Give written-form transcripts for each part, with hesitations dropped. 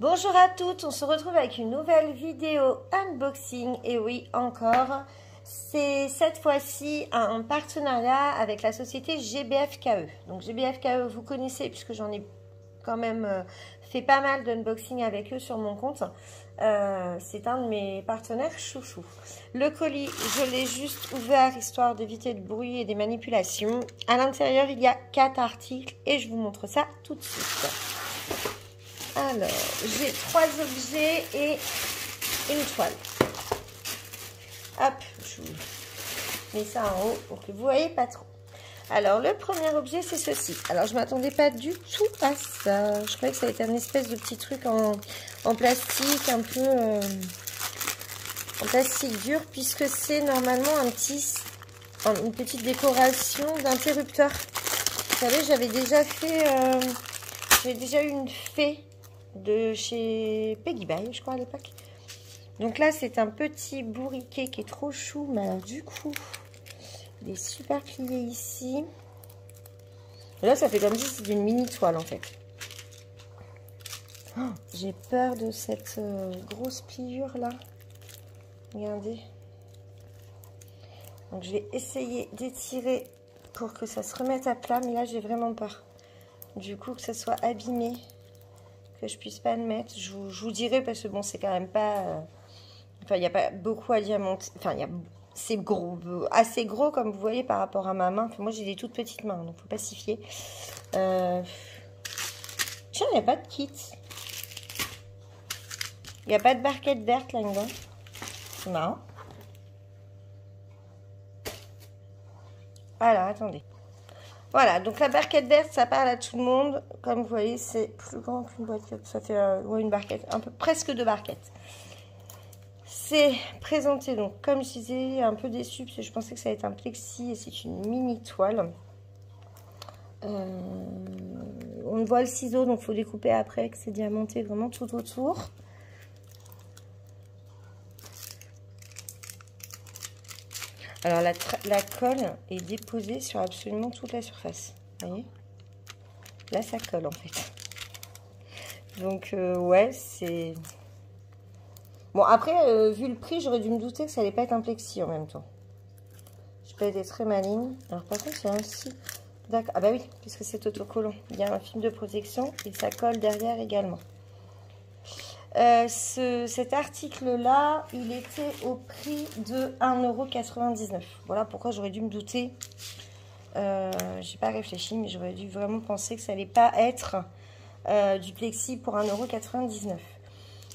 Bonjour à toutes, on se retrouve avec une nouvelle vidéo unboxing. Et oui, encore, c'est cette fois-ci un partenariat avec la société GBFKE. Donc GBFKE, vous connaissez puisque j'en ai quand même fait pas mal d'unboxing avec eux sur mon compte. C'est un de mes partenaires chouchou. Le colis, je l'ai juste ouvert histoire d'éviter le bruit et des manipulations. À l'intérieur, il y a 4 articles et je vous montre ça tout de suite. Alors, j'ai 3 objets et une toile. Hop, je vous mets ça en haut pour que vous voyez pas trop. Alors, le premier objet, c'est ceci. Alors, je ne m'attendais pas du tout à ça. Je croyais que ça allait être un espèce de petit truc en plastique, un peu en plastique dur, puisque c'est normalement une petite décoration d'interrupteur. Vous savez, j'avais déjà eu une fée de chez Peggy Bye, je crois, à l'époque. Donc là, c'est un petit bourriquet qui est trop chou. Mais alors, du coup, il est super plié ici. Et là, ça fait comme si c'était une mini toile, en fait. Oh, j'ai peur de cette grosse pliure-là. Regardez. Donc, je vais essayer d'étirer pour que ça se remette à plat. Mais là, j'ai vraiment peur. Du coup, que ça soit abîmé. Que je puisse pas le mettre. Je vous dirai parce que bon, c'est quand même pas... Enfin, il n'y a pas beaucoup à diamanter. Enfin, c'est gros, assez gros comme vous voyez par rapport à ma main. Enfin, moi, j'ai des toutes petites mains, donc faut pas s'y fier. Tiens, il n'y a pas de kit. Il n'y a pas de barquette verte là-dedans. C'est marrant. Alors, attendez. Voilà, donc la barquette verte, ça parle à tout le monde. Comme vous voyez, c'est plus grand qu'une boîte. Ça fait ouais, une barquette, un peu presque 2 barquettes. C'est présenté, donc comme je disais, un peu déçue parce que je pensais que ça allait être un plexi et c'est une mini toile. On voit le ciseau, donc il faut découper après, que c'est diamanté vraiment tout autour. Alors la colle est déposée sur absolument toute la surface. Vous voyez? Là, ça colle en fait. Donc ouais, c'est... Bon, après, vu le prix, j'aurais dû me douter que ça allait pas être un plexi en même temps. Je peux être très maligne. Alors par contre, il y a un site... D'accord. Ah bah oui, puisque c'est autocollant. Il y a un film de protection et ça colle derrière également. Cet article-là, il était au prix de 1,99 €. Voilà pourquoi j'aurais dû me douter. J'ai pas réfléchi, mais j'aurais dû vraiment penser que ça allait pas être du plexi pour 1,99 €.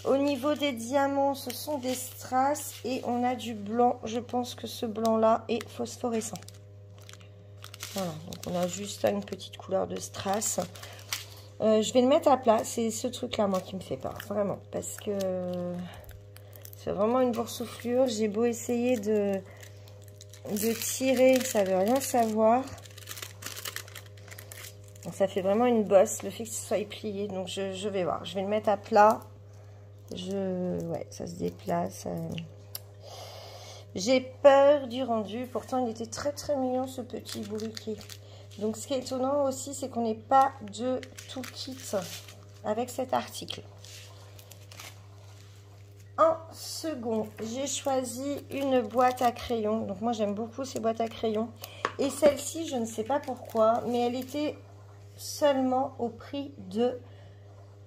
Au niveau des diamants, ce sont des strass et on a du blanc. Je pense que ce blanc-là est phosphorescent. Voilà, donc on a juste une petite couleur de strass. Je vais le mettre à plat. C'est ce truc-là, moi, qui me fait peur. Vraiment. Parce que c'est vraiment une boursouflure. J'ai beau essayer de tirer, ça ne veut rien savoir. Donc, ça fait vraiment une bosse, le fait que ce soit plié. Donc, je vais voir. Je vais le mettre à plat. Ouais, ça se déplace. J'ai peur du rendu. Pourtant, il était très, très mignon, ce petit bourriquet. Donc, ce qui est étonnant aussi, c'est qu'on n'est pas de tout kit avec cet article. En second, j'ai choisi une boîte à crayons. Donc, moi, j'aime beaucoup ces boîtes à crayons. Et celle-ci, je ne sais pas pourquoi, mais elle était seulement au prix de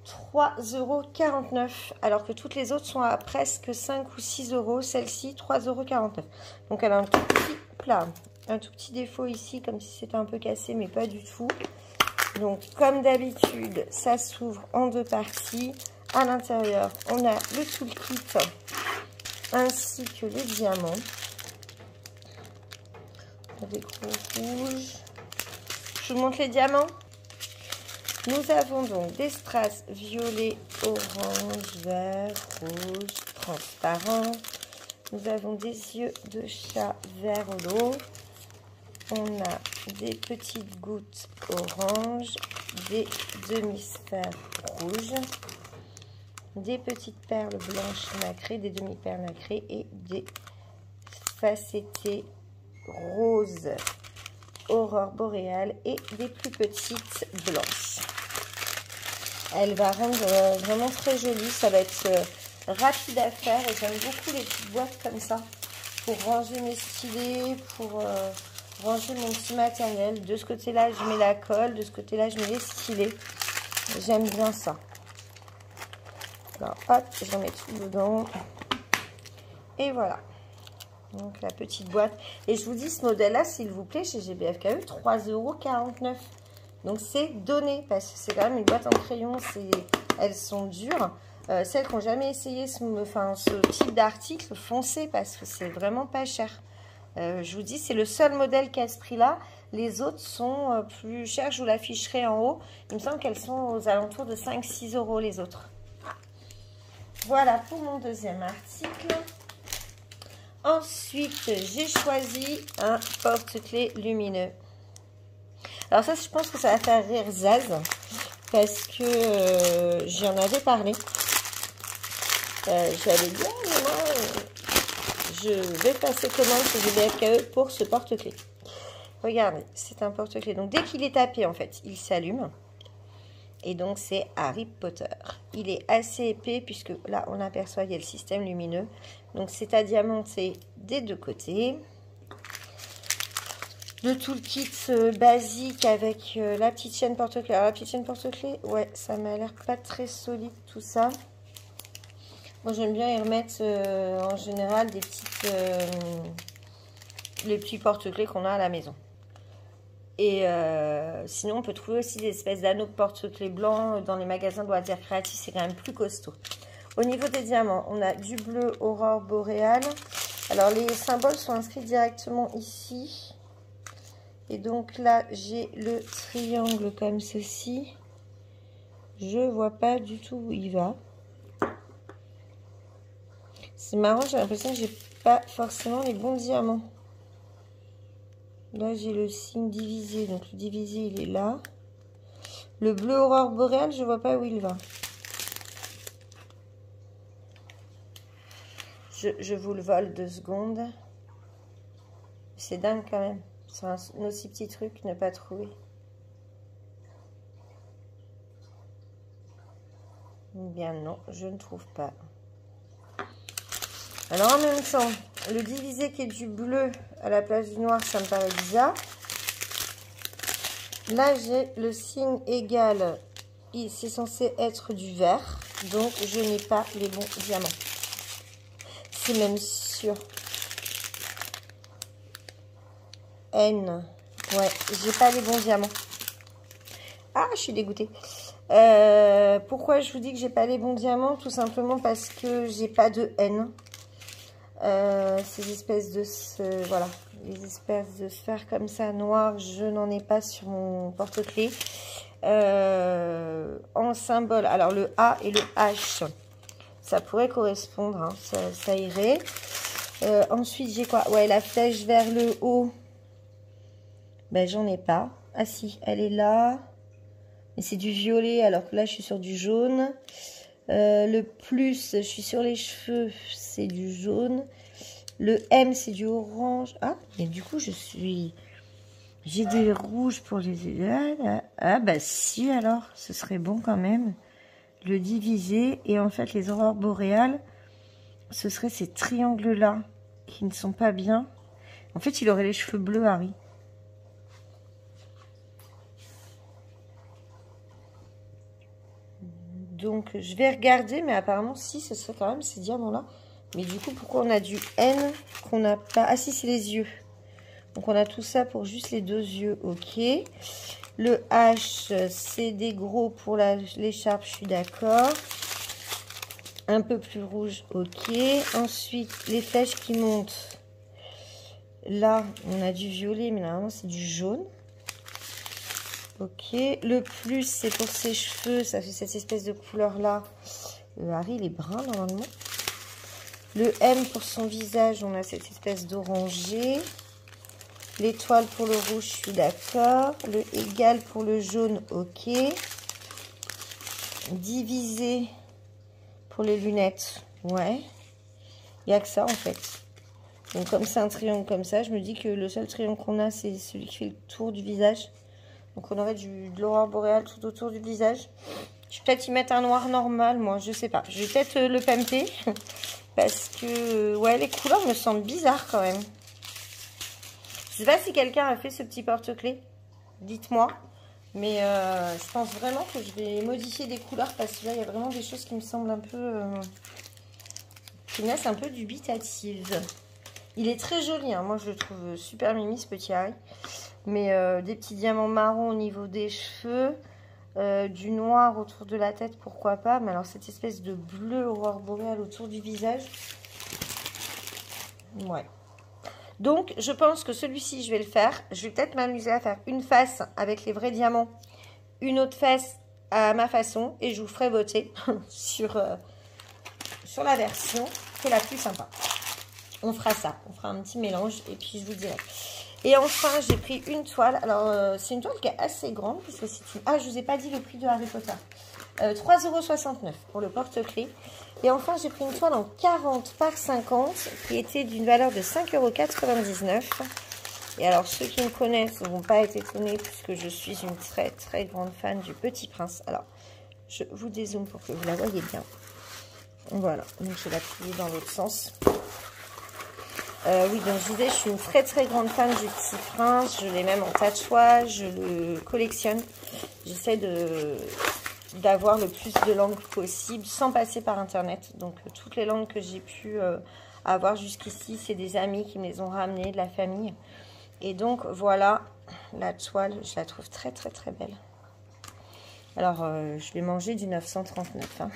3,49 €. Alors que toutes les autres sont à presque 5 ou 6 €. Celle-ci, 3,49 €. Donc, elle a un tout petit plat. Un tout petit défaut ici, comme si c'était un peu cassé, mais pas du tout. Donc, comme d'habitude, ça s'ouvre en 2 parties. À l'intérieur, on a le toolkit ainsi que les diamants. Des gros rouges. Je vous montre les diamants. Nous avons donc des strass violet, orange, vert, rouge, transparent. Nous avons des yeux de chat vert l'eau. On a des petites gouttes orange, des demi-sphères rouges, des petites perles blanches nacrées, des demi-perles nacrées et des facettés roses aurore boréale et des plus petites blanches. Elle va rendre vraiment très jolie. Ça va être rapide à faire. Et j'aime beaucoup les petites boîtes comme ça. Pour ranger mes stylés, pour ranger mon petit matériel. De ce côté-là, je mets la colle. De ce côté-là, je mets les stylés. J'aime bien ça. Alors, hop, je remets tout dedans. Et voilà. Donc, la petite boîte. Et je vous dis, ce modèle-là, s'il vous plaît, chez GBF KE, 3,49 €. Donc, c'est donné. Parce que c'est quand même une boîte en crayon. Elles sont dures. Celles qui n'ont jamais essayé ce type d'article, foncez parce que c'est vraiment pas cher. Je vous dis, c'est le seul modèle qui a ce prix-là. Les autres sont plus chers. Je vous l'afficherai en haut. Il me semble qu'elles sont aux alentours de 5-6 € les autres. Voilà pour mon deuxième article. Ensuite, j'ai choisi un porte-clés lumineux. Alors ça, je pense que ça va faire rire Zaz. Parce que j'en avais parlé. J'avais dit, ah, moi, je vais passer commande sur GBF KE pour ce porte-clés. Regardez, c'est un porte-clés. Donc, dès qu'il est tapé, en fait, il s'allume. Et donc, c'est Harry Potter. Il est assez épais, puisque là, on aperçoit, il y a le système lumineux. Donc, c'est à diamanter des deux côtés. Le toolkit basique avec la petite chaîne porte-clés. Alors, la petite chaîne porte-clés, ouais, ça m'a l'air pas très solide, tout ça. Moi, j'aime bien y remettre en général des petites, les petits porte-clés qu'on a à la maison. Et sinon, on peut trouver aussi des espèces d'anneaux de porte-clés blancs dans les magasins de loisirs créatifs. C'est quand même plus costaud. Au niveau des diamants, on a du bleu aurore boréale. Alors, les symboles sont inscrits directement ici. Et donc là, j'ai le triangle comme ceci. Je vois pas du tout où il va. C'est marrant, j'ai l'impression que j'ai pas forcément les bons diamants. Là, j'ai le signe divisé. Donc, le divisé, il est là. Le bleu aurore boréale, je vois pas où il va. Je vous le vole 2 secondes. C'est dingue quand même. C'est un aussi petit truc, ne pas trouver. Bien non, je ne trouve pas. Alors en même temps, le divisé qui est du bleu à la place du noir, ça me paraît bizarre. Là, j'ai le signe égal. C'est censé être du vert. Donc, je n'ai pas les bons diamants. C'est même sûr. N. Ouais, j'ai pas les bons diamants. Ah, je suis dégoûtée. Pourquoi je vous dis que j'ai pas les bons diamants? Tout simplement parce que j'ai pas de N. Ces espèces de voilà, les espèces de sphères comme ça noires, je n'en ai pas sur mon porte-clés. En symbole, alors le A et le H, ça pourrait correspondre, hein, ça irait. Ensuite, j'ai quoi? Ouais, la flèche vers le haut. Ben, j'en ai pas. Ah si, elle est là. Mais c'est du violet, alors que là, je suis sur du jaune. Le plus, je suis sur les cheveux, c'est du jaune. Le M, c'est du orange. Ah, mais du coup, j'ai des rouges pour les... Ah, bah si, alors, ce serait bon quand même. Le diviser. Et en fait, les aurores boréales, ce serait ces triangles-là qui ne sont pas bien. En fait, il aurait les cheveux bleus, Harry. Donc, je vais regarder, mais apparemment, si, ce serait quand même ces diamants-là. Mais du coup, pourquoi on a du N qu'on n'a pas? Ah si, c'est les yeux. Donc, on a tout ça pour juste les 2 yeux. Ok. Le H, c'est des gros pour l'écharpe, je suis d'accord. Un peu plus rouge, ok. Ensuite, les flèches qui montent. Là, on a du violet, mais normalement, c'est du jaune. Ok, le plus c'est pour ses cheveux, ça fait cette espèce de couleur là. Harry il est brun normalement. Le M pour son visage, on a cette espèce d'orangé. L'étoile pour le rouge, je suis d'accord. Le égal pour le jaune, ok. Divisé pour les lunettes, ouais. Il n'y a que ça en fait. Donc comme c'est un triangle comme ça, je me dis que le seul triangle qu'on a, c'est celui qui fait le tour du visage. Donc on aurait de l'aurore boréale tout autour du visage. Je vais peut-être y mettre un noir normal, moi, je sais pas. Je vais peut-être le pimper. Parce que, ouais, les couleurs me semblent bizarres quand même. Je sais pas si quelqu'un a fait ce petit porte-clés. Dites-moi. Mais je pense vraiment que je vais modifier des couleurs. Parce que là, il y a vraiment des choses qui me semblent un peu... qui me laissent un peu dubitatives. Il est très joli, hein. Moi je le trouve super mimi ce petit Harry. Mais des petits diamants marrons au niveau des cheveux. Du noir autour de la tête, pourquoi pas. Mais alors cette espèce de bleu aurore boréale autour du visage. Ouais. Donc je pense que celui-ci je vais le faire. Je vais peut-être m'amuser à faire une face avec les vrais diamants. Une autre face à ma façon. Et je vous ferai voter sur la version qui est la plus sympa. On fera ça. On fera un petit mélange et puis je vous dirai. Et enfin, j'ai pris une toile. Alors, c'est une toile qui est assez grande. Puisque c'est une... Ah, je ne vous ai pas dit le prix de Harry Potter. 3,69 € pour le porte-clés. Et enfin, j'ai pris une toile en 40 par 50 qui était d'une valeur de 5,99 €. Et alors, ceux qui me connaissent ne vont pas être étonnés puisque je suis une très très grande fan du Petit Prince. Alors, je vous dézoome pour que vous la voyez bien. Voilà, donc je vais la plier dans l'autre sens. Oui, donc je disais, je suis une très très grande fan du Petit Prince. Je l'ai même en tatouage, je le collectionne. J'essaie d'avoir le plus de langues possible sans passer par internet. Donc toutes les langues que j'ai pu avoir jusqu'ici, c'est des amis qui me les ont ramenées, de la famille. Et donc voilà la toile, je la trouve très très très belle. Alors je vais manger du 939, hein.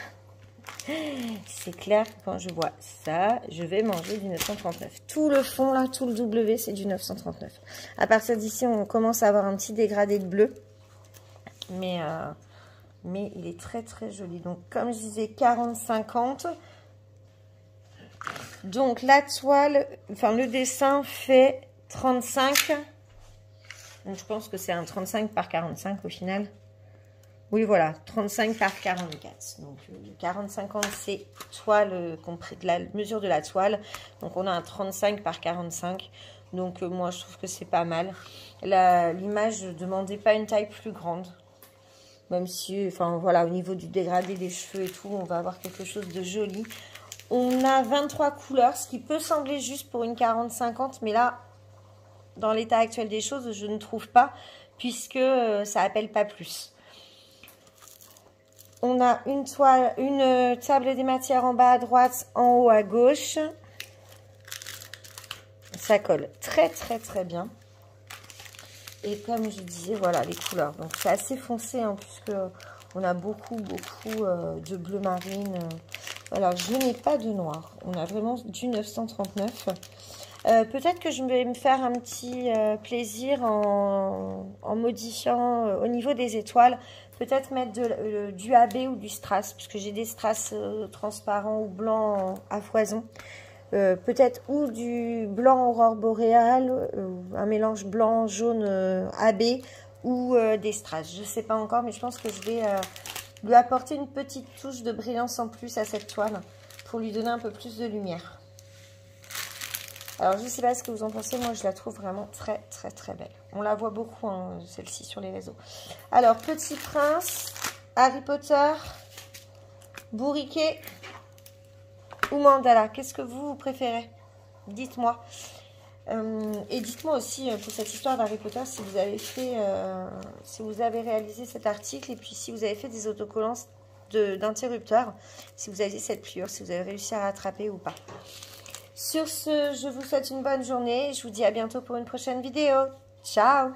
C'est clair que quand je vois ça, je vais manger du 939. Tout le fond là, tout le W, c'est du 939. À partir d'ici, on commence à avoir un petit dégradé de bleu. Mais il est très très joli. Donc comme je disais, 40-50. Donc la toile, enfin le dessin fait 35. Donc je pense que c'est un 35 par 45 au final. Oui, voilà, 35 par 44. Donc, 40-50, c'est toile, compris de la mesure de la toile. Donc, on a un 35 par 45. Donc, moi, je trouve que c'est pas mal. L'image ne demandait pas une taille plus grande. Même si, enfin, voilà, au niveau du dégradé des cheveux et tout, on va avoir quelque chose de joli. On a 23 couleurs, ce qui peut sembler juste pour une 40-50. Mais là, dans l'état actuel des choses, je ne trouve pas, puisque ça appelle pas plus. On a une toile, une table des matières en bas à droite, en haut à gauche. Ça colle très très très bien. Et comme je disais, voilà les couleurs. Donc c'est assez foncé, hein, puisque on a beaucoup de bleu marine. Voilà, je n'ai pas de noir. On a vraiment du 939. Peut-être que je vais me faire un petit plaisir en modifiant au niveau des étoiles. Peut-être mettre du AB ou du strass, puisque j'ai des strass transparents ou blancs à foison. Peut-être ou du blanc aurore boréale, un mélange blanc, jaune, AB, ou des strass. Je ne sais pas encore, mais je pense que je vais lui apporter une petite touche de brillance en plus à cette toile pour lui donner un peu plus de lumière. Alors, je ne sais pas ce que vous en pensez. Moi, je la trouve vraiment très, très, très belle. On la voit beaucoup, hein, celle-ci, sur les réseaux. Alors, Petit Prince, Harry Potter, Bourriquet ou Mandala. Qu'est-ce que vous préférez? Dites-moi. Et dites-moi aussi, pour cette histoire d'Harry Potter, si vous avez fait, si vous avez réalisé cet article et puis si vous avez fait des autocollants d'interrupteurs, si vous avez cette pliure, si vous avez réussi à rattraper ou pas. Sur ce, je vous souhaite une bonne journée. Je vous dis à bientôt pour une prochaine vidéo. Ciao!